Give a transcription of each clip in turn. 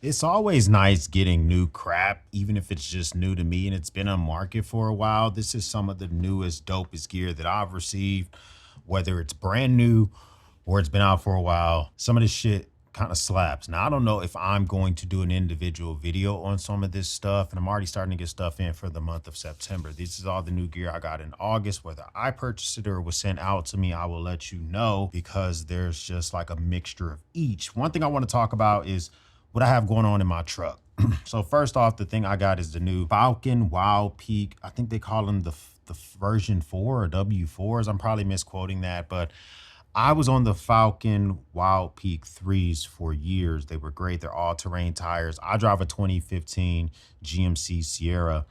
It's always nice getting new crap, even if it's just new to me and it's been on market for a while. This is some of the newest, dopest gear that I've received, whether it's brand new or it's been out for a while. Some of this shit kind of slaps. Now, I don't know if I'm going to do an individual video on some of this stuff, and I'm already starting to get stuff in for the month of September. This is all the new gear I got in August. Whether I purchased it or it was sent out to me, I will let you know because there's just like a mixture of each. One thing I want to talk about is what I have going on in my truck. So first off, the thing I got is the new Falcon Wild Peak. I think they call them the version 4 or W4s. I'm probably misquoting that, but I was on the Falcon Wild Peak 3s for years. They were great. They're all-terrain tires. I drive a 2015 GMC Sierra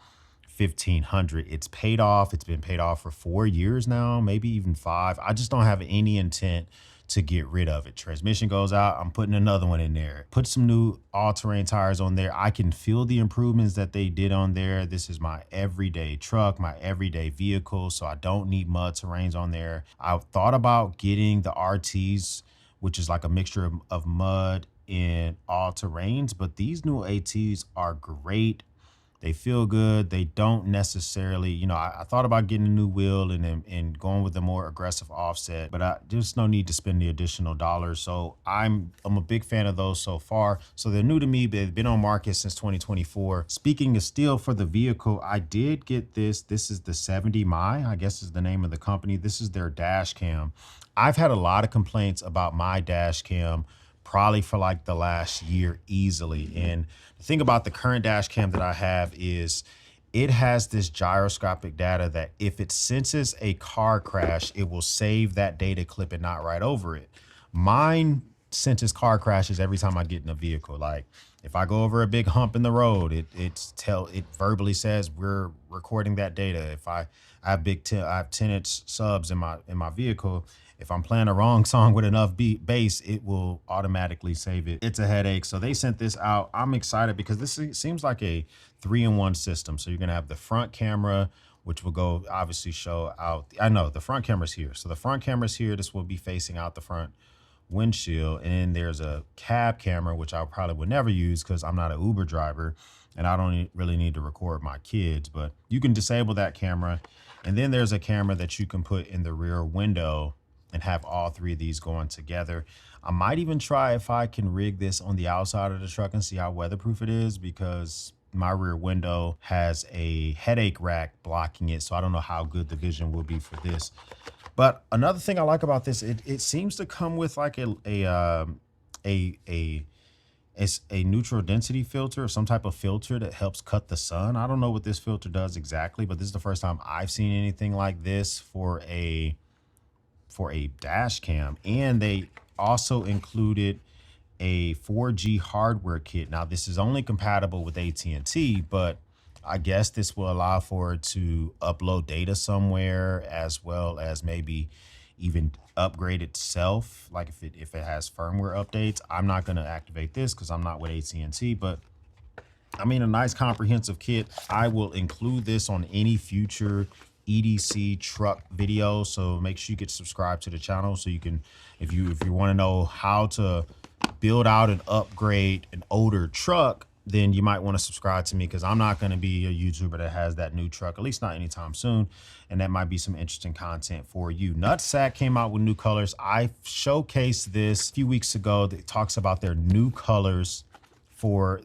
1500. It's paid off. It's been paid off for 4 years now, maybe even 5. I just don't have any intent to get rid of it. Transmission goes out, I'm putting another one in there. Put some new all-terrain tires on there. I can feel the improvements that they did on there. This is my everyday truck, my everyday vehicle, so I don't need mud terrains on there. I thought about getting the RTs, which is like a mixture of mud and all terrains, but these new ATs are great. They feel good. They don't necessarily, I thought about getting a new wheel and going with a more aggressive offset, but I just no need to spend the additional dollars. So I'm a big fan of those so far. So they're new to me, but they've been on market since 2024. Speaking of steel for the vehicle, I did get this. This is the 70 My, I guess is the name of the company. This is their dash cam. I've had a lot of complaints about my dash cam probably for like the last year easily. And the thing about the current dash cam that I have is it has this gyroscopic data that if it senses a car crash, it will save that data clip and not write over it. Mine senses car crashes every time I get in a vehicle. Like if I go over a big hump in the road, it verbally says we're recording that data. If I have I have 10-inch subs in my vehicle. If I'm playing a wrong song with enough bass, it will automatically save it. It's a headache. So they sent this out. I'm excited because this seems like a 3-in-1 system. So you're going to have the front camera, which will go obviously show out. I know the front camera's here. So the front camera's here. This will be facing out the front windshield. And then there's a cab camera, which I probably would never use because I'm not an Uber driver and I don't really need to record my kids, but you can disable that camera. And then there's a camera that you can put in the rear window and have all 3 of these going together. I might even try if I can rig this on the outside of the truck and see how weatherproof it is because my rear window has a headache rack blocking it. So I don't know how good the vision will be for this. But another thing I like about this, it seems to come with like a neutral density filter or some type of filter that helps cut the sun. I don't know what this filter does exactly, but this is the first time I've seen anything like this for a dash cam. And they also included a 4G hardware kit. Now this is only compatible with AT&T, but I guess this will allow for it to upload data somewhere as well as maybe even upgrade itself. Like if it has firmware updates. I'm not going to activate this because I'm not with AT&T, but I mean, a nice comprehensive kit. I will include this on any future EDC truck video, so make sure you get subscribed to the channel so you can, if you want to know how to build out and upgrade an older truck, then you might want to subscribe to me because I'm not going to be a YouTuber that has that new truck, at least not anytime soon, and that might be some interesting content for you. Nutsack came out with new colors. I showcased this a few weeks ago that talks about their new colors for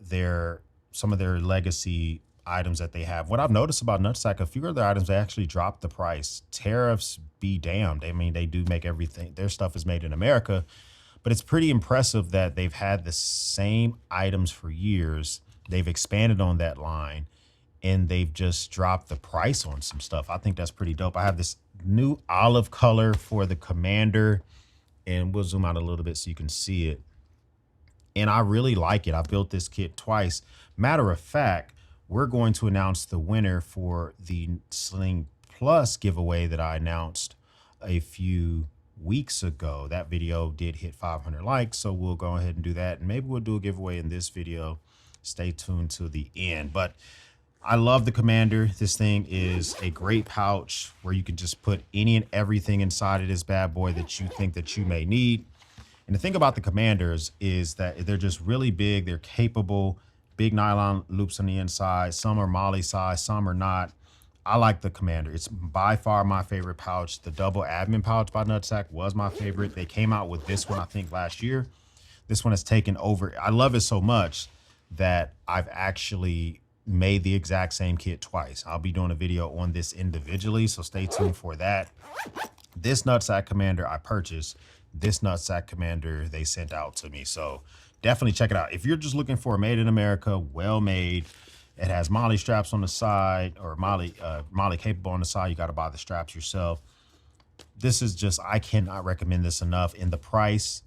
some of their legacy items that they have. What I've noticed about Nutsack, a few other items, they actually dropped the price. Tariffs be damned. I mean, they do make everything. Their stuff is made in America, but it's pretty impressive that they've had the same items for years. They've expanded on that line and they've just dropped the price on some stuff. I think that's pretty dope. I have this new olive color for the Commander, and we'll zoom out a little bit so you can see it. And I really like it. I built this kit twice. Matter of fact, we're going to announce the winner for the Sling Plus giveaway that I announced a few weeks ago. That video did hit 500 likes, so we'll go ahead and do that. And maybe we'll do a giveaway in this video. Stay tuned to the end. But I love the Commander. This thing is a great pouch where you can just put any and everything inside of this bad boy that you think that you may need. And the thing about the Commanders is that they're just really big. They're capable, big nylon loops on the inside. Some are Molly size, some are not. I like the Commander. It's by far my favorite pouch. The double admin pouch by Nutsack was my favorite. They came out with this one, I think, last year. This one has taken over. I love it so much that I've actually made the exact same kit twice. I'll be doing a video on this individually, so stay tuned for that. This Nutsack Commander I purchased. This Nutsack Commander they sent out to me. So definitely check it out. If you're just looking for a made in America, well made, it has Molly straps on the side, or Molly capable on the side. You got to buy the straps yourself. This is just, I cannot recommend this enough. And the price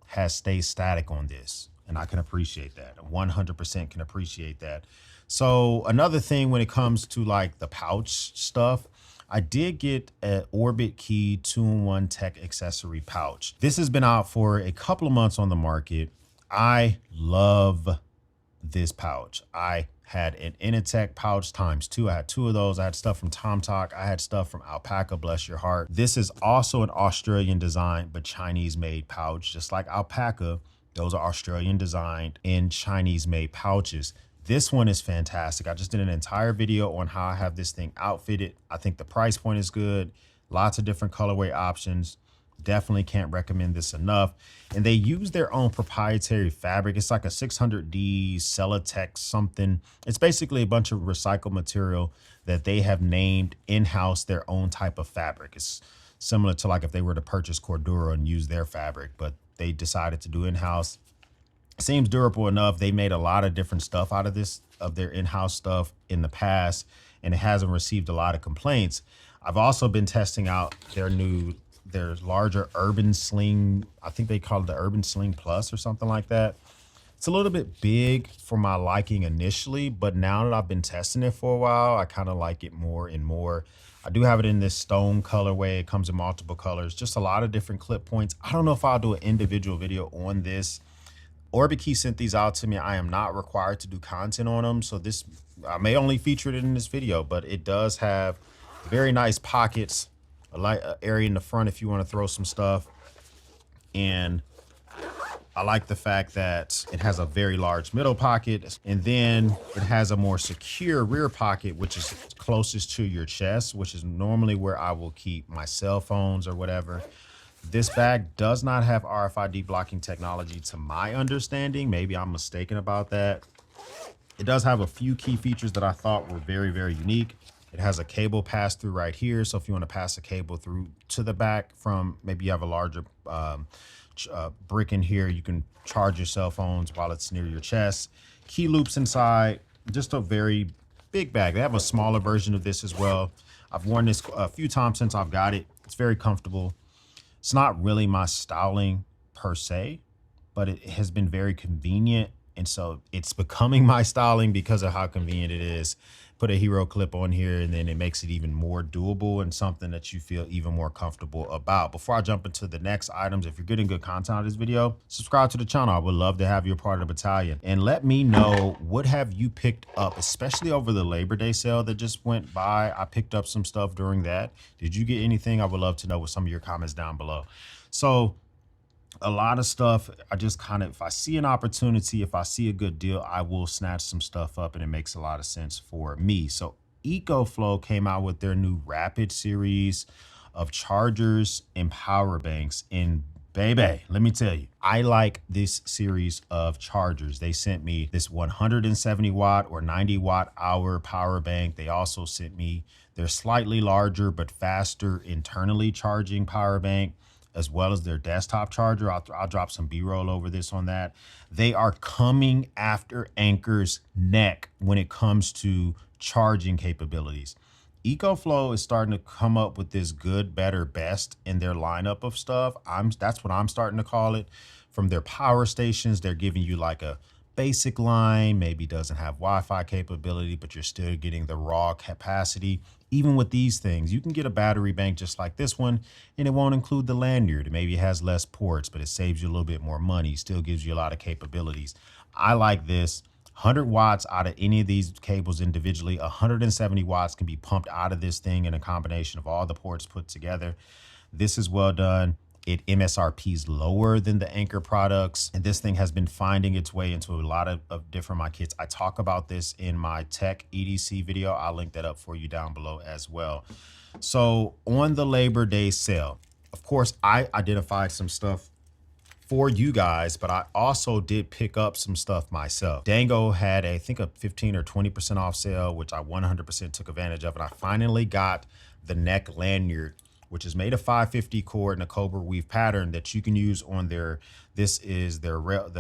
has stayed static on this. And I can appreciate that. 100% can appreciate that. So another thing when it comes to like the pouch stuff, I did get an Orbit Key 2-in-1 Tech accessory pouch. This has been out for a couple of months on the market. I love this pouch. I had an Initech pouch ×2. I had 2 of those. I had stuff from TomTalk. I had stuff from Alpaca, bless your heart. This is also an Australian design, but Chinese made pouch. Just like Alpaca, those are Australian designed and Chinese made pouches. This one is fantastic. I just did an entire video on how I have this thing outfitted. I think the price point is good. Lots of different colorway options. Definitely can't recommend this enough. And they use their own proprietary fabric. It's like a 600D Celotex something. It's basically a bunch of recycled material that they have named in-house their own type of fabric. It's similar to like if they were to purchase Cordura and use their fabric, but they decided to do in-house. Seems durable enough. They made a lot of different stuff out of this, of their in-house stuff in the past, and it hasn't received a lot of complaints. I've also been testing out their larger Urban Sling. I think they call it the Urban Sling Plus or something like that. It's a little bit big for my liking initially, but now that I've been testing it for a while, I kind of like it more and more. I do have it in this stone colorway. It comes in multiple colors, just a lot of different clip points. I don't know if I'll do an individual video on this. Orbit Key sent these out to me. I am not required to do content on them, so this I may only feature it in this video, but it does have very nice pockets, a light area in the front if you want to throw some stuff. And I like the fact that it has a very large middle pocket, and then it has a more secure rear pocket, which is closest to your chest, which is normally where I will keep my cell phones or whatever. This bag does not have RFID blocking technology to my understanding. Maybe I'm mistaken about that. It does have a few key features that I thought were very, very unique. It has a cable pass through right here. So if you want to pass a cable through to the back from, maybe you have a larger brick in here, you can charge your cell phones while it's near your chest. Key loops inside, just a very big bag. They have a smaller version of this as well. I've worn this a few times since I've got it. It's very comfortable. It's not really my styling per se, but it has been very convenient. And so it's becoming my styling because of how convenient it is. Put a hero clip on here, and then it makes it even more doable and something that you feel even more comfortable about. Before I jump into the next items, if you're getting good content out of this video, subscribe to the channel. I would love to have you a part of the battalion. And let me know, what have you picked up, especially over the Labor Day sale that just went by. I picked up some stuff during that. Did you get anything? I would love to know with some of your comments down below. So a lot of stuff, I just kind of, if I see an opportunity, if I see a good deal, I will snatch some stuff up, and it makes a lot of sense for me. So EcoFlow came out with their new Rapid series of chargers and power banks. And baby, let me tell you, I like this series of chargers. They sent me this 170 watt or 90 watt hour power bank. They also sent me their slightly larger but faster internally charging power bank, as well as their desktop charger. I'll drop some B-roll over this on that. They are coming after Anker's neck when it comes to charging capabilities. EcoFlow is starting to come up with this good, better, best in their lineup of stuff. That's what I'm starting to call it. From their power stations, they're giving you like a basic line, maybe doesn't have Wi-Fi capability, but you're still getting the raw capacity. Even with these things, you can get a battery bank just like this one, and it won't include the lanyard. Maybe it has less ports, but it saves you a little bit more money. Still gives you a lot of capabilities. I like this. 100 watts out of any of these cables individually. 170 watts can be pumped out of this thing in a combination of all the ports put together. This is well done. It MSRPs lower than the Anchor products. And this thing has been finding its way into a lot of different my kits. I talk about this in my tech EDC video. I'll link that up for you down below as well. So on the Labor Day sale, of course, I identified some stuff for you guys, but I also did pick up some stuff myself. Dango had I think a 15 or 20% off sale, which I 100% took advantage of. And I finally got the neck lanyard, which is made of 550 cord and a cobra weave pattern that you can use on their, this is their rail,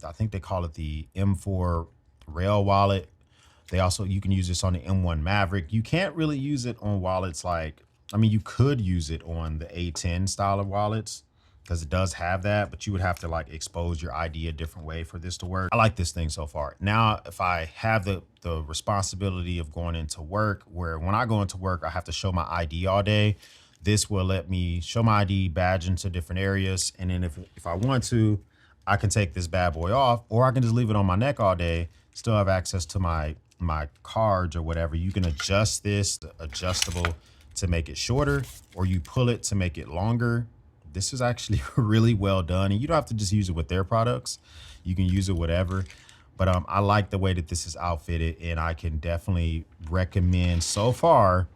I think they call it the M4 rail wallet. They also, you can use this on the M1 Maverick. You can't really use it on wallets like, I mean, you could use it on the A10 style of wallets because it does have that, but you would have to like expose your ID a different way for this to work. I like this thing so far. Now, if I have the responsibility of going into work, where when I go into work, I have to show my ID all day. This will let me show my ID, badge into different areas. And then if I want to, I can take this bad boy off, or I can just leave it on my neck all day, still have access to my cards or whatever. You can adjust this, adjustable to make it shorter, or you pull it to make it longer. This is actually really well done, and you don't have to just use it with their products. You can use it whatever. But I like the way that this is outfitted, and I can definitely recommend so far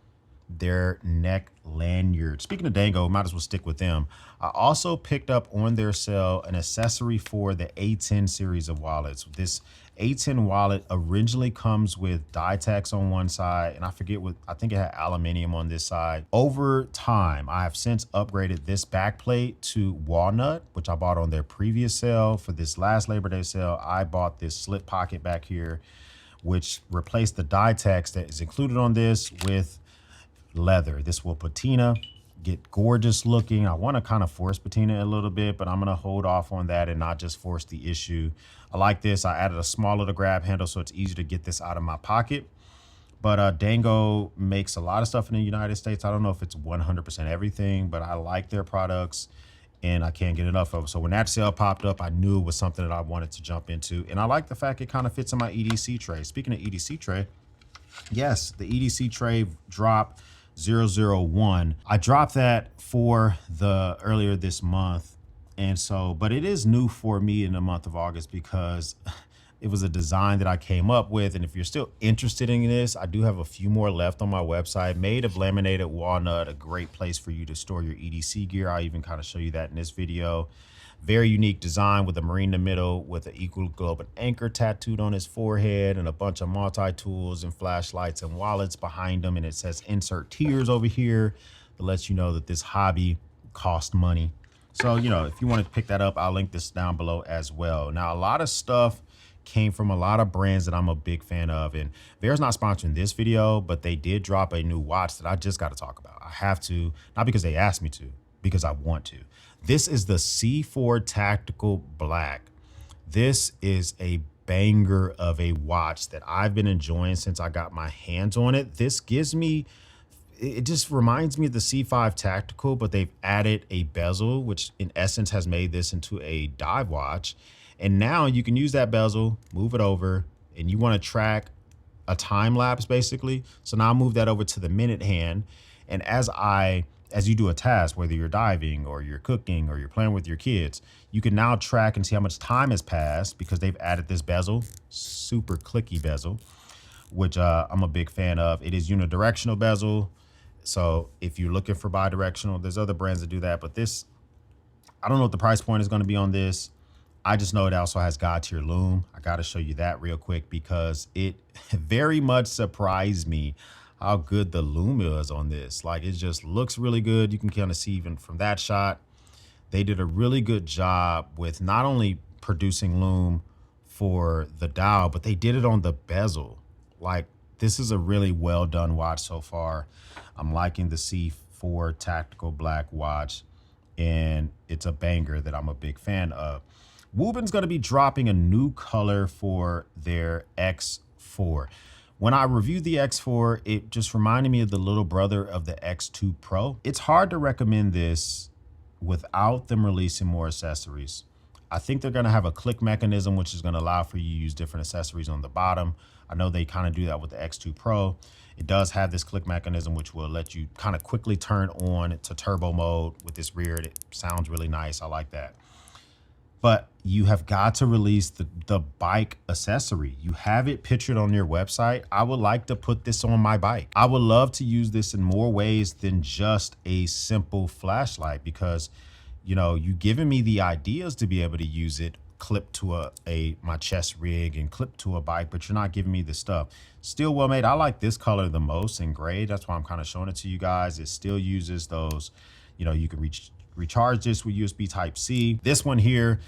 their neck lanyard. Speaking of Dango, might as well stick with them. I also picked up on their sale an accessory for the A10 series of wallets. This A10 wallet originally comes with Dytex on one side, and I forget what, I think it had aluminium on this side. Over time, I have since upgraded this backplate to walnut, which I bought on their previous sale. For this last Labor Day sale, I bought this slip pocket back here, which replaced the Dytex that is included on this with leather. This will patina, get gorgeous looking. I want to kind of force patina a little bit, but I'm going to hold off on that and not just force the issue. I like this. I added a smaller to grab handle so it's easier to get this out of my pocket. But Dango makes a lot of stuff in the United States. I don't know if it's 100% everything, but I like their products and I can't get enough of it. So when that sale popped up, I knew it was something that I wanted to jump into. And I like the fact it kind of fits in my EDC tray. Speaking of EDC tray, yes, the EDC tray drop 001. I dropped that for the earlier this month. And so, but it is new for me in the month of August because it was a design that I came up with. And if you're still interested in this, I do have a few more left on my website. Made of laminated walnut, a great place for you to store your EDC gear. I'll even kind of show you that in this video. Very unique design with a marine in the middle with an equal globe and anchor tattooed on his forehead and a bunch of multi-tools and flashlights and wallets behind him. And it says insert tears over here that lets you know that this hobby cost money. So, you know, if you want to pick that up, I'll link this down below as well. Now, a lot of stuff came from a lot of brands that I'm a big fan of, and Bear's not sponsoring this video, but they did drop a new watch that I just got to talk about. I have to, not because they asked me to, because I want to. This is the C4 Tactical Black. This is a banger of a watch that I've been enjoying since I got my hands on it. This gives me, it just reminds me of the C5 Tactical, but they've added a bezel, which in essence has made this into a dive watch. And now you can use that bezel, move it over, and you want to track a time lapse basically. So now I'll move that over to the minute hand. And as you do a task, whether you're diving or you're cooking or you're playing with your kids, you can now track and see how much time has passed because they've added this bezel, super clicky bezel, which I'm a big fan of. It is unidirectional bezel. So if you're looking for bi-directional, there's other brands that do that, but this, I don't know what the price point is going to be on this. I just know it also has God tier loom. I got to show you that real quick because it very much surprised me how good the loom is on this. Like, it just looks really good. You can kind of see even from that shot, they did a really good job with not only producing loom for the dial, but they did it on the bezel. Like, this is a really well done watch so far. I'm liking the C4 Tactical Black watch, and it's a banger that I'm a big fan of. Woobin's going to be dropping a new color for their X4. When I reviewed the X4, it just reminded me of the little brother of the X2 Pro. It's hard to recommend this without them releasing more accessories. I think they're going to have a click mechanism, which is going to allow for you to use different accessories on the bottom. I know they kind of do that with the X2 Pro. It does have this click mechanism, which will let you kind of quickly turn on to turbo mode with this rear. It sounds really nice. I like that. But you have got to release the bike accessory. You have it pictured on your website. I would like to put this on my bike. I would love to use this in more ways than just a simple flashlight, because, you know, you giving me the ideas to be able to use it clipped to my chest rig and clipped to a bike, but you're not giving me the stuff. Still well made. I like this color the most in gray. That's why I'm kind of showing it to you guys. It still uses those, you know, you can recharge this with USB Type-C. This one here,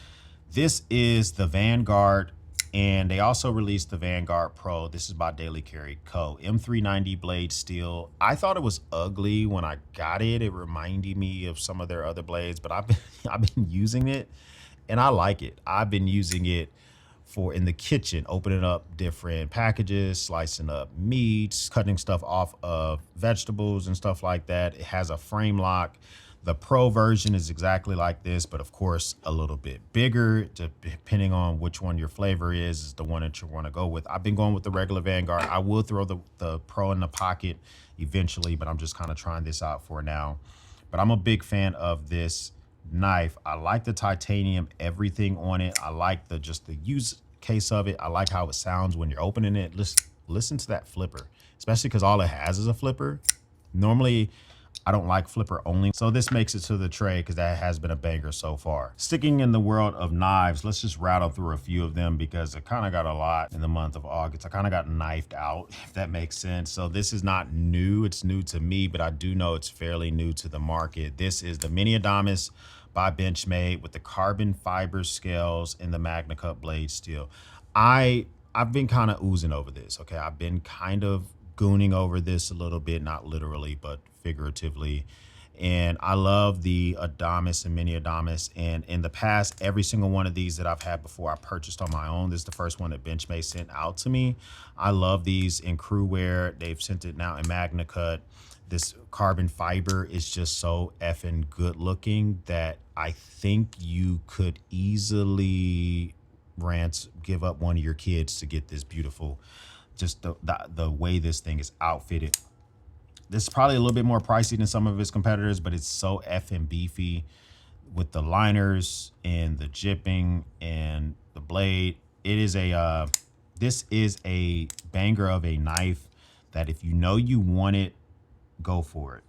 this is the Vanguard, and they also released the Vanguard Pro. This is by Daily Carry Co. M390 blade steel. I thought it was ugly when I got it. It reminded me of some of their other blades, but I've been using it and I like it. I've been using it for in the kitchen, opening up different packages, slicing up meats, cutting stuff off of vegetables and stuff like that. It has a frame lock. The Pro version is exactly like this, but of course a little bit bigger, depending on which one your flavor is the one that you want to go with. I've been going with the regular Vanguard. I will throw the Pro in the pocket eventually, but I'm just kind of trying this out for now. But I'm a big fan of this knife. I like the titanium, everything on it. I like just the use case of it. I like how it sounds when you're opening it. Listen to that flipper, especially because all it has is a flipper. Normally, I don't like flipper only. So this makes it to the tray because that has been a banger so far. Sticking in the world of knives, let's just rattle through a few of them because I kind of got a lot in the month of August. I kind of got knifed out, if that makes sense. So this is not new. It's new to me, but I do know it's fairly new to the market. This is the Mini Adamas by Benchmade with the carbon fiber scales and the Magna Cut blade steel. I've been kind of oozing over this, okay? I've been kind of gooning over this a little bit, not literally, but figuratively. And I love the Adamas and Mini Adamas. And in the past, every single one of these that I've had before, I purchased on my own. This is the first one that Benchmade sent out to me. I love these in crew wear. They've sent it now in Magna Cut. This carbon fiber is just so effing good looking that I think you could easily give up one of your kids to get this beautiful, just the way this thing is outfitted. This is probably a little bit more pricey than some of its competitors, but it's so effing beefy with the liners and the jipping and the blade. This is a banger of a knife that if you know you want it, go for it.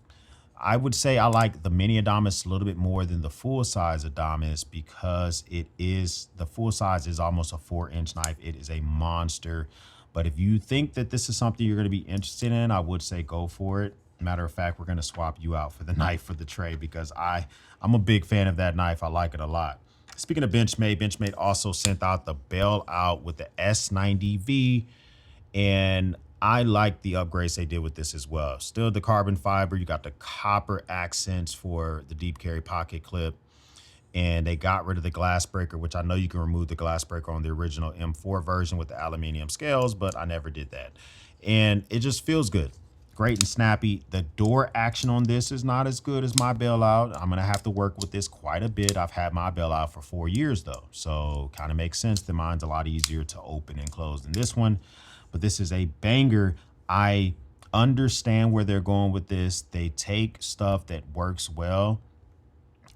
I would say I like the Mini Adamas a little bit more than the full size Adamas because the full size is almost a 4-inch knife. It is a monster. But if you think that this is something you're going to be interested in, I would say go for it. Matter of fact, we're going to swap you out for the knife for the tray because I'm a big fan of that knife. I like it a lot. Speaking of Benchmade also sent out the Bailout with the S90V, and I like the upgrades they did with this as well. Still the carbon fiber. You got the copper accents for the deep carry pocket clip. And they got rid of the glass breaker, which I know you can remove the glass breaker on the original M4 version with the aluminum scales, but I never did that. And it just feels good. Great and snappy. The door action on this is not as good as my Bailout. I'm going to have to work with this quite a bit. I've had my Bailout for 4 years though. So kind of makes sense that mine's a lot easier to open and close than this one. But this is a banger. I understand where they're going with this. They take stuff that works well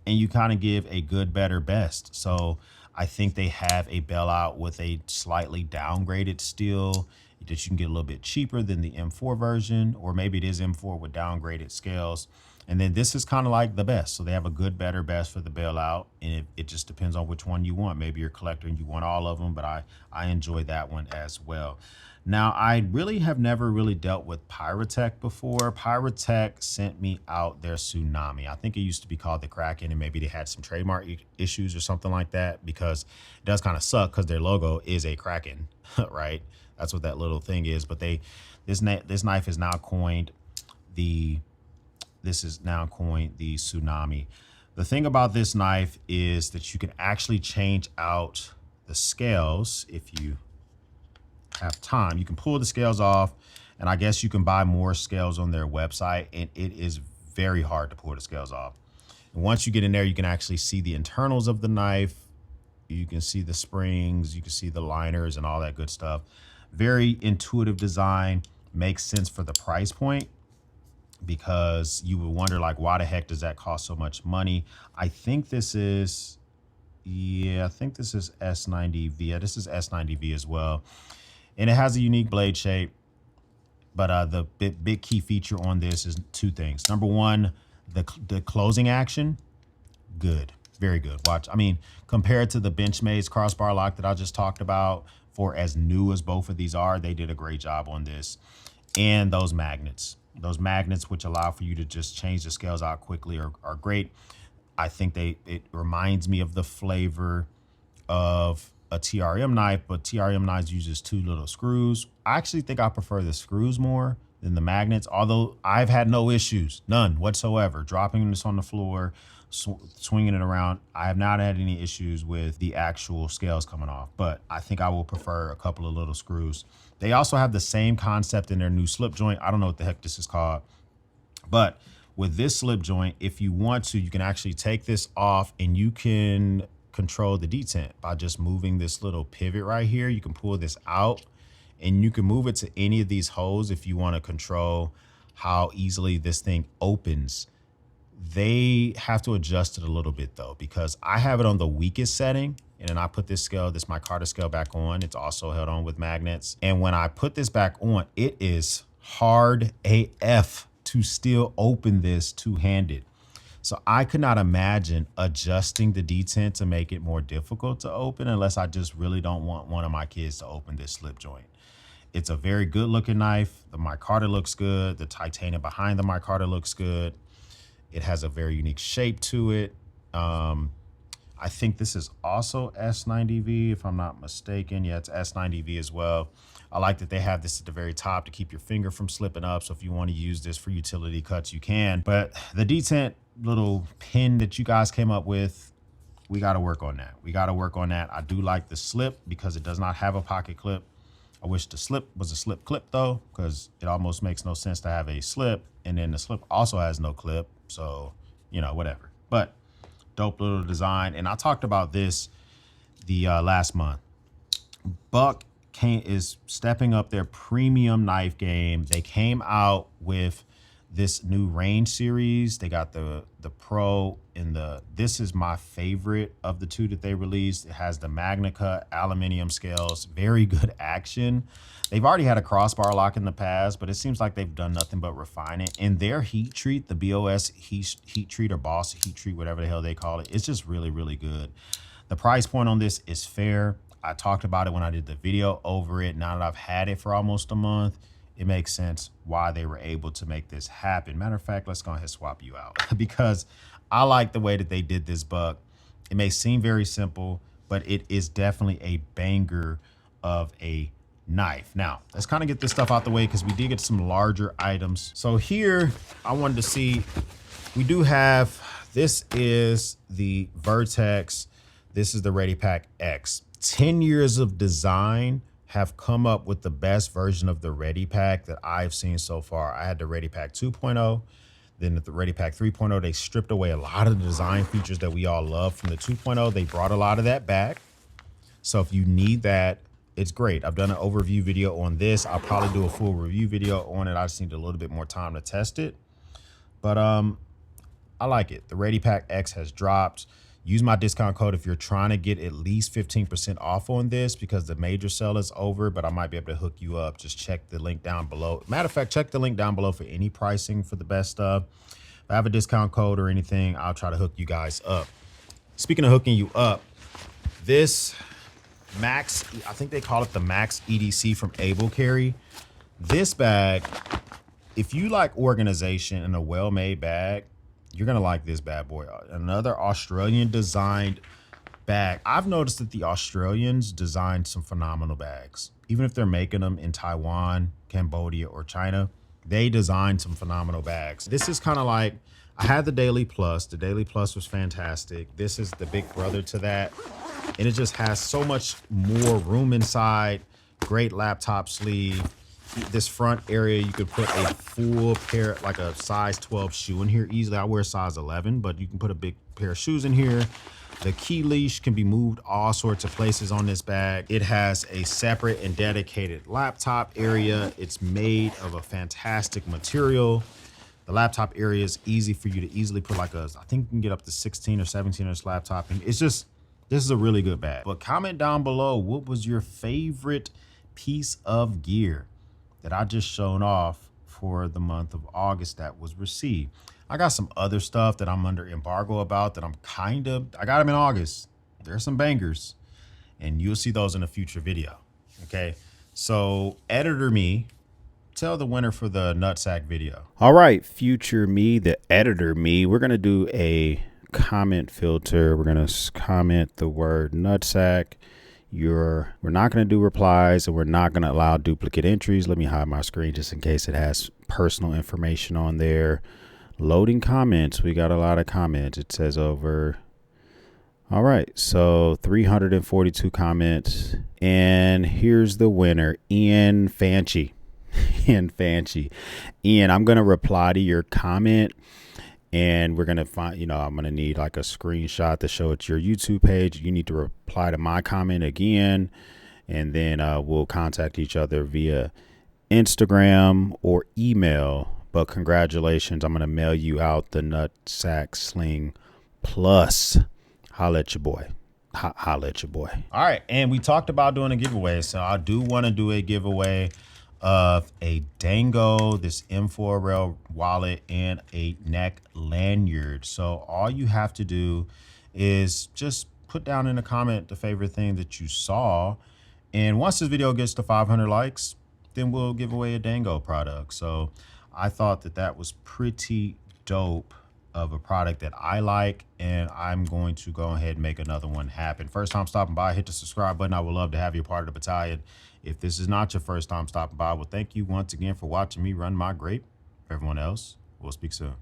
and you kind of give a good, better, best. So I think they have a Bailout with a slightly downgraded steel that you can get a little bit cheaper than the M4 version, or maybe it is M4 with downgraded scales. And then this is kind of like the best. So they have a good, better, best for the Bailout. And it just depends on which one you want. Maybe you're a collector and you want all of them, but I enjoy that one as well. Now, I really have never really dealt with Pyrotech before. Pyrotech sent me out their Tsunami. I think it used to be called the Kraken, and maybe they had some trademark issues or something like that, because it does kind of suck because their logo is a Kraken, right? That's what that little thing is. But this knife is now coined the Tsunami. The thing about this knife is that you can actually change out the scales if you have time. You can pull the scales off, and I guess you can buy more scales on their website, and it is very hard to pull the scales off. And once you get in there, you can actually see the internals of the knife. You can see the springs, you can see the liners and all that good stuff. Very intuitive design, makes sense for the price point, because you would wonder, like, why the heck does that cost so much money? I think this is, yeah, I think this is S90V. Yeah, this is S90V as well. And it has a unique blade shape. But the big key feature on this is two things. Number one, the closing action, good, very good. Watch, I mean, compared to the Benchmade's crossbar lock that I just talked about, for as new as both of these are, they did a great job on this. And those magnets, which allow for you to just change the scales out quickly, are great. I think it reminds me of the flavor of a TRM knife, but TRM knives uses two little screws. I actually think I prefer the screws more than the magnets, although I've had no issues, none whatsoever, dropping this on the floor, swinging it around. I have not had any issues with the actual scales coming off, but I think I will prefer a couple of little screws. They also have the same concept in their new slip joint. I don't know what the heck this is called, but with this slip joint, if you want to, you can actually take this off and you can control the detent by just moving this little pivot right here. You can pull this out and you can move it to any of these holes if you want to control how easily this thing opens. They have to adjust it a little bit though, because I have it on the weakest setting, and then I put this micarta scale back on. It's also held on with magnets. And when I put this back on, it is hard AF to still open this two-handed. So I could not imagine adjusting the detent to make it more difficult to open, unless I just really don't want one of my kids to open this slip joint. It's a very good looking knife. The micarta looks good. The titanium behind the micarta looks good. It has a very unique shape to it. I think this is also S90V, if I'm not mistaken. Yeah, it's S90V as well. I like that they have this at the very top to keep your finger from slipping up. So if you want to use this for utility cuts, you can. But the detent little pin that you guys came up with, we got to work on that. I do like the slip because it does not have a pocket clip. I wish the slip was a slip clip though, because it almost makes no sense to have a slip and then the slip also has no clip. So, you know, whatever. But dope little design. And I talked about this the last month. Buck is stepping up their premium knife game. They came out with this new range series. They got the Pro and this is my favorite of the two that they released. It has the Magna Cut aluminum scales, very good action. They've already had a crossbar lock in the past, but it seems like they've done nothing but refine it. And their heat treat, the BOS heat treat or Boss heat treat, whatever the hell they call it, it's just really, really good. The price point on this is fair. I talked about it when I did the video over it. Now that I've had it for almost a month, it makes sense why they were able to make this happen. Matter of fact, let's go ahead and swap you out because I like the way that they did this, Buck. It may seem very simple, but it is definitely a banger of a knife. Now, let's kind of get this stuff out the way because we did get some larger items. So here, I wanted to see, we do have, this is the Vertex. This is the ReadyPack X. 10 years of design have come up with the best version of the ReadyPack that I've seen so far. I had the ReadyPack 2.0, then the ReadyPack 3.0. They stripped away a lot of the design features that we all love from the 2.0. They brought a lot of that back. So if you need that, it's great. I've done an overview video on this. I'll probably do a full review video on it. I just need a little bit more time to test it. But I like it. The ReadyPack X has dropped. Use my discount code if you're trying to get at least 15% off on this because the major sale is over, but I might be able to hook you up. Just check the link down below. Matter of fact, check the link down below for any pricing for the best stuff. If I have a discount code or anything, I'll try to hook you guys up. Speaking of hooking you up, this Max, I think they call it the Max EDC from Able Carry. This bag, if you like organization and a well-made bag, you're going to like this bad boy. Another Australian designed bag. I've noticed that the Australians designed some phenomenal bags. Even if they're making them in Taiwan, Cambodia, or China, they designed some phenomenal bags. This is kind of like, I had the Daily Plus. The Daily Plus was fantastic. This is the big brother to that. And it just has so much more room inside. Great laptop sleeve. This front area, you could put a full pair, like a size 12 shoe in here easily. I wear a size 11, but you can put a big pair of shoes in here. The key leash can be moved all sorts of places on this bag. It has a separate and dedicated laptop area. It's made of a fantastic material. The laptop area is easy for you to easily put I think you can get up to 16 or 17 inch laptop. And it's just, this is a really good bag. But comment down below, what was your favorite piece of gear that I just shown off for the month of August that was received? I got some other stuff that I'm under embargo about that I got them in August. There's some bangers and you'll see those in a future video. Okay. So editor me, tell the winner for the nutsack video. All right, future me, the editor me, we're going to do a comment filter. We're going to comment the word nutsack. We're not going to do replies, and we're not going to allow duplicate entries. Let me hide my screen just in case it has personal information on there. Loading comments. We got a lot of comments. It says over. All right. So 342 comments. And here's the winner, Ian Fanchi. Ian Fanchi. Ian, I'm going to reply to your comment, and we're going to find, I'm going to need like a screenshot to show it to your YouTube page. You need to reply to my comment again, and then we'll contact each other via Instagram or email. But congratulations, I'm going to mail you out the Nutsack Sling Plus. Holla at your boy. Holla at your boy. All right. And we talked about doing a giveaway. So I do want to do a giveaway of a Dango, this M4 Rail wallet, and a neck lanyard. So all you have to do is just put down in a comment the favorite thing that you saw. And once this video gets to 500 likes, then we'll give away a Dango product. So I thought that that was pretty dope of a product that I like, and I'm going to go ahead and make another one happen. First time stopping by, hit the subscribe button. I would love to have you a part of the battalion. If this is not your first time stopping by, well, thank you once again for watching me run my grape. For everyone else, we'll speak soon.